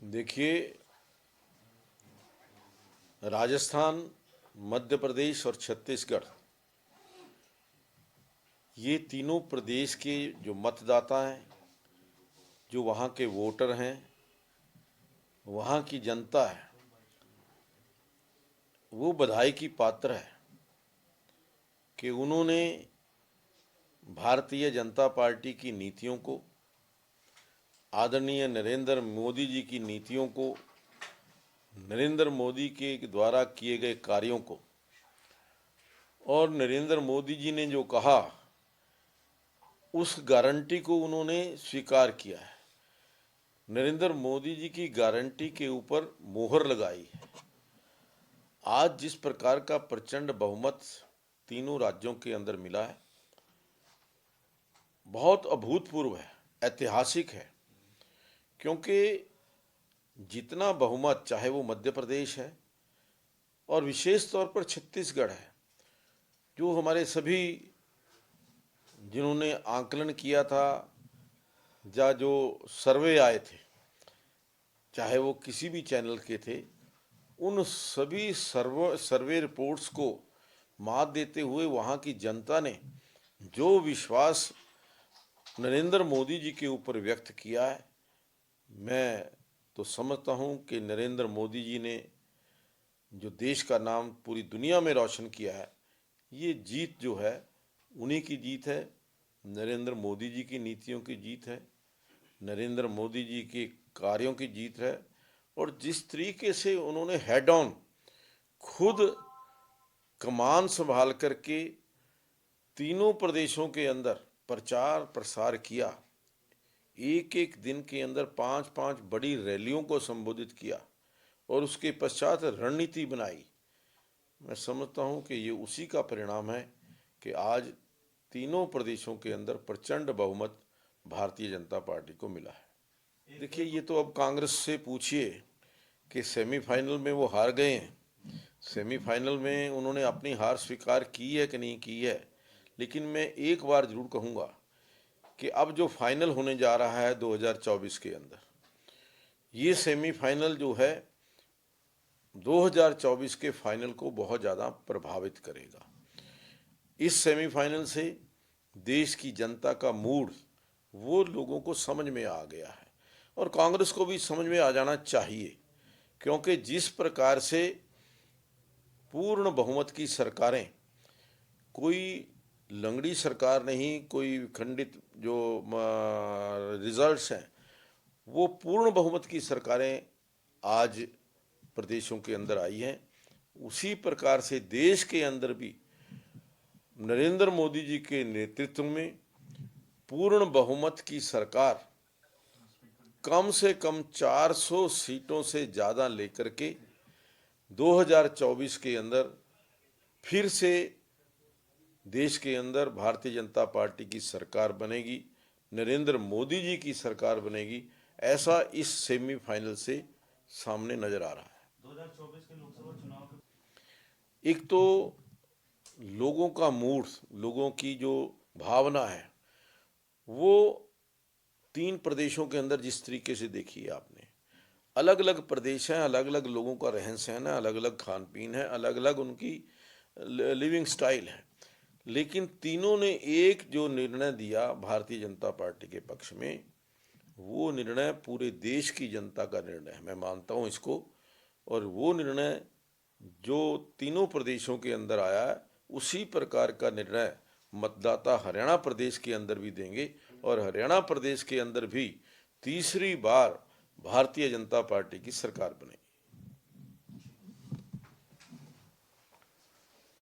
देखिए, राजस्थान, मध्य प्रदेश और छत्तीसगढ़, ये तीनों प्रदेश के जो मतदाता हैं, जो वहाँ के वोटर हैं, वहाँ की जनता है, वो बधाई की पात्र है कि उन्होंने भारतीय जनता पार्टी की नीतियों को, आदरणीय नरेंद्र मोदी जी की नीतियों को, नरेंद्र मोदी के द्वारा किए गए कार्यों को, और नरेंद्र मोदी जी ने जो कहा उस गारंटी को उन्होंने स्वीकार किया है। नरेंद्र मोदी जी की गारंटी के ऊपर मोहर लगाई है। आज जिस प्रकार का प्रचंड बहुमत तीनों राज्यों के अंदर मिला है, बहुत अभूतपूर्व है, ऐतिहासिक है। क्योंकि जितना बहुमत, चाहे वो मध्य प्रदेश है और विशेष तौर पर छत्तीसगढ़ है, जो हमारे सभी जिन्होंने आंकलन किया था या जो सर्वे आए थे, चाहे वो किसी भी चैनल के थे, उन सभी सर्वे रिपोर्ट्स को मात देते हुए वहाँ की जनता ने जो विश्वास नरेंद्र मोदी जी के ऊपर व्यक्त किया है, मैं तो समझता हूँ कि नरेंद्र मोदी जी ने जो देश का नाम पूरी दुनिया में रोशन किया है, ये जीत जो है उन्हीं की जीत है, नरेंद्र मोदी जी की नीतियों की जीत है, नरेंद्र मोदी जी के कार्यों की जीत है। और जिस तरीके से उन्होंने हेड ऑन खुद कमान संभाल करके तीनों प्रदेशों के अंदर प्रचार प्रसार किया, एक एक दिन के अंदर 5-5 बड़ी रैलियों को संबोधित किया और उसके पश्चात रणनीति बनाई, मैं समझता हूँ कि ये उसी का परिणाम है कि आज तीनों प्रदेशों के अंदर प्रचंड बहुमत भारतीय जनता पार्टी को मिला है। देखिए, ये तो अब कांग्रेस से पूछिए कि सेमीफाइनल में वो हार गए हैं। सेमीफाइनल में उन्होंने अपनी हार स्वीकार की है कि नहीं की है, लेकिन मैं एक बार जरूर कहूँगा कि अब जो फाइनल होने जा रहा है 2024 के अंदर, ये सेमीफाइनल जो है 2024 के फाइनल को बहुत ज़्यादा प्रभावित करेगा। इस सेमीफाइनल से देश की जनता का मूड वो लोगों को समझ में आ गया है और कांग्रेस को भी समझ में आ जाना चाहिए, क्योंकि जिस प्रकार से पूर्ण बहुमत की सरकारें, कोई लंगड़ी सरकार नहीं, कोई खंडित जो रिजल्ट्स हैं, वो पूर्ण बहुमत की सरकारें आज प्रदेशों के अंदर आई हैं, उसी प्रकार से देश के अंदर भी नरेंद्र मोदी जी के नेतृत्व में पूर्ण बहुमत की सरकार कम से कम 400 सीटों से ज़्यादा लेकर के 2024 के अंदर फिर से देश के अंदर भारतीय जनता पार्टी की सरकार बनेगी, नरेंद्र मोदी जी की सरकार बनेगी, ऐसा इस सेमीफाइनल से सामने नजर आ रहा है। 2024 के लोकसभा चुनाव एक तो लोगों का मूड, लोगों की जो भावना है, वो तीन प्रदेशों के अंदर जिस तरीके से देखी है आपने, अलग अलग प्रदेश हैं, अलग अलग लोगों का रहन सहन है, अलग अलग खान पीन है, अलग अलग उनकी लिविंग स्टाइल है, लेकिन तीनों ने एक जो निर्णय दिया भारतीय जनता पार्टी के पक्ष में, वो निर्णय पूरे देश की जनता का निर्णय है, मैं मानता हूँ इसको। और वो निर्णय जो तीनों प्रदेशों के अंदर आया है, उसी प्रकार का निर्णय मतदाता हरियाणा प्रदेश के अंदर भी देंगे और हरियाणा प्रदेश के अंदर भी तीसरी बार भारतीय जनता पार्टी की सरकार बनेगी।